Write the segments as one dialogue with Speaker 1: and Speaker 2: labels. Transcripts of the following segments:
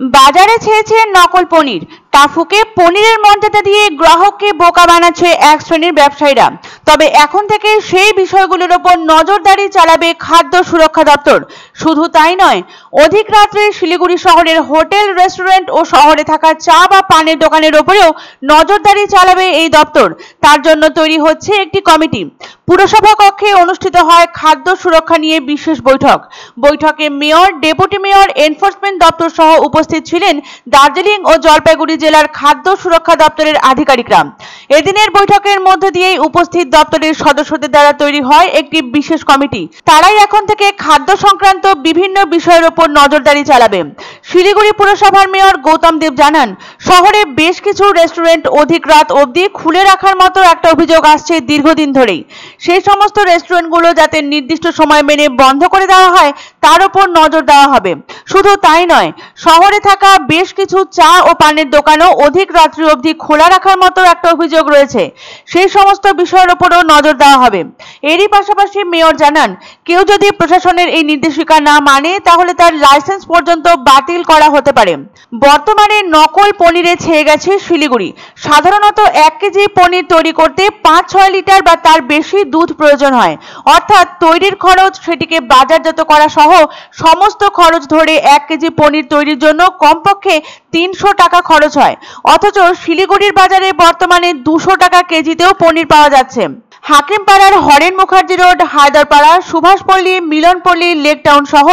Speaker 1: বাজারে ছেয়েছে নকল পনির। টাফুকে পনিরের মর্যাদা দিয়ে গ্রাহককে বোকা বানাচ্ছে এক শ্রেণীর ব্যবসায়ীরা। তবে এখন থেকে সেই বিষয়গুলোর উপর নজরদারি চালাবে খাদ্য সুরক্ষা দপ্তর। শুধু তাই নয়, অধিক রাত্রে শিলিগুড়ি শহরের হোটেল, রেস্টুরেন্ট ও শহরে থাকা চা বা পানের দোকানের উপরেও নজরদারি চালাবে এই দপ্তর। তার জন্য তৈরি হচ্ছে একটি কমিটি। পুরসভা কক্ষে অনুষ্ঠিত হয় খাদ্য সুরক্ষা নিয়ে বিশেষ বৈঠকে মেয়র, ডেপুটি মেয়র, এনফোর্সমেন্ট দপ্তর সহ উপস্থিত ছিলেন দার্জিলিং ও জলপাইগুড়ি জেলার খাদ্য সুরক্ষা দপ্তরের আধিকারিকরা। এদিনের বৈঠকের মধ্য দিয়েই উপস্থিত দপ্তরের সদস্যদের দ্বারা তৈরি হয় একটি বিশেষ কমিটি। তারাই এখন থেকে খাদ্য সংক্রান্ত বিভিন্ন বিষয়ের উপর নজরদারি চালাবে। শিলিগুড়ি পুরসভার মেয়র গৌতম দেব জানান, শহরে বেশ কিছু রেস্টুরেন্ট অধিক রাত অবধি খুলে রাখার মতো একটা অভিযোগ আসছে দীর্ঘদিন ধরেই। সেই সমস্ত রেস্টুরেন্টগুলো যাতে নির্দিষ্ট সময় মেনে বন্ধ করে দেওয়া হয় তার উপর নজর দেওয়া হবে। শুধু তাই নয়, শহরে থাকা বেশ কিছু চা ও পানের দোকানও অধিক রাত্রি অবধি খোলা রাখার মতো একটা অভিযোগ রয়েছে। সেই সমস্ত বিষয়ের উপরও নজর দেওয়া হবে। এরই পাশাপাশি মেয়র জানান, কেউ যদি প্রশাসনের এই নির্দেশিকা না মানে তাহলে তার লাইসেন্স পর্যন্ত বাতিল করা হতে পারে। বর্তমানে নকল পনিরে ছেয়ে গেছে শিলিগুড়ি। সাধারণত 1 কেজি পনির তৈরি করতে 5-6 লিটার বা তার বেশি দুধ প্রয়োজন হয়। অর্থাৎ তৈরির খরচ, সেটিকে বাজারজাত করা সহ সমস্ত খরচ ধরে 1 কেজি পনির তৈরির জন্য কমপক্ষে 300 টাকা খরচ হয়। অথচ শিলিগুড়ির বাজারে বর্তমানে 200 টাকা কেজিতেও পনির পাওয়া যাচ্ছে। হাকিমপাড়ার Haren Mukherjee road, Haidarpara, Subhashpalli, Milanpalli, lake town সহ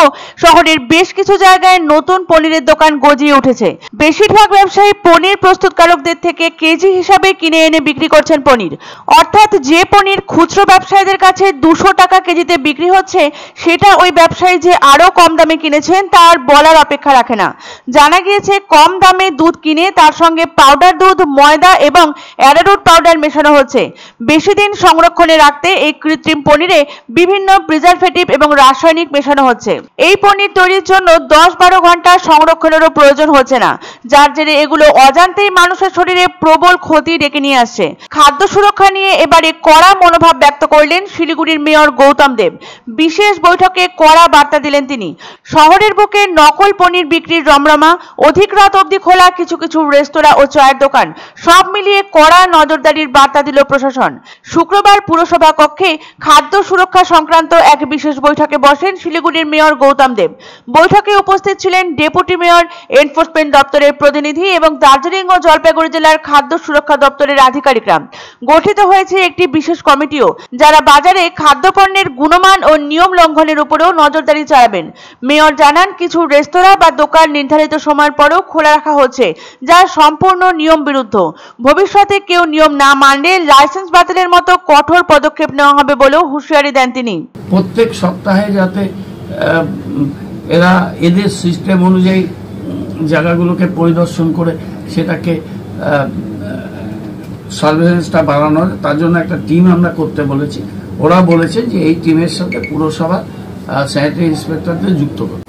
Speaker 1: শহরের বেশ কিছু জায়গায় নতুন পনিরের দোকান গজিয়ে উঠেছে। বেশিরভাগ ব্যবসায়ী পনির প্রস্তুতকারকদের থেকে কেজি হিসাবে কিনে এনে বিক্রি করছেন পনির। অর্থাৎ যে পনির খুচরো ব্যবসায়ীদের কাছে 200 টাকা কেজিতে বিক্রি হচ্ছে, সেটা ওই ব্যবসায়ী যে আরো কম দামে কিনেছেন তার বলার অপেক্ষা রাখে না। জানা গিয়েছে, কম দামে দুধ কিনে তার সঙ্গে পাউডার দুধ, ময়দা এবং অ্যারারুট পাউডার মেশানো হচ্ছে। বেশি দিন সংরক্ষণে রাখতে এই কৃত্রিম পনিরে বিভিন্ন প্রিজারভেটিভ এবং রাসায়নিক মেশানো হচ্ছে। এই পনির তৈরির জন্য 10-12 ঘন্টা সংরক্ষণেরও প্রয়োজন হচ্ছে না, যার জেরে এগুলো অজান্তেই মানুষের শরীরে প্রবল ক্ষতি ডেকে নিয়ে আসছে। খাদ্য সুরক্ষা নিয়ে এবারে কড়া মনোভাব ব্যক্ত করলেন শিলিগুড়ির মেয়র গৌতম দেব। বিশেষ বৈঠকে কড়া বার্তা দিলেন তিনি। শহরের বুকে নকল পনির বিক্রির রমরমা, অধিক রাত অবধি খোলা কিছু কিছু রেস্তোরাঁ ও চায়ের দোকান, সব মিলিয়ে কড়া নজরদারির বার্তা দিল প্রশাসন। শুক্রবার পুরসভা কক্ষে খাদ্য সুরক্ষা সংক্রান্ত এক বিশেষ বৈঠকে বসেন শিলিগুড়ির মেয়র গৌতম দেব। বৈঠকে উপস্থিত ছিলেন ডেপুটি মেয়র, এনফোর্সমেন্ট দপ্তরের প্রতিনিধি এবং দার্জিলিং ও জলপাইগুড়ি জেলার খাদ্য সুরক্ষা দপ্তরের আধিকারিকরা। গঠিত হয়েছে একটি বিশেষ কমিটিও, যারা বাজারে খাদ্যপণ্যের গুণমান ও নিয়ম লঙ্ঘনের উপরেও নজরদারি চালাবেন। মেয়র জানান, কিছু রেস্তোরাঁ বা দোকান নির্ধারিত সময়ের পরেও খোলা রাখা হচ্ছে, যা সম্পূর্ণ নিয়ম বিরুদ্ধ। ভবিষ্যতে কেউ নিয়ম না মানলে লাইসেন্স বাতিলের মতো কঠোর পদক্ষেপ নেওয়া হবে বলেও হুঁশিয়ারি দেন তিনি।
Speaker 2: প্রত্যেক সপ্তাহে যাতে এরা এদের সিস্টেম অনুযায়ী জায়গাগুলোকে পরিদর্শন করে সেটাকে সার্ভেলেন্সটা বাড়ানো, তার জন্য একটা টিম আমরা করতে বলেছি। ওরা বলেছে যে এই টিমের সাথে পুরসভা স্যানিটারি ইন্সপেক্টরদের যুক্ত করবে।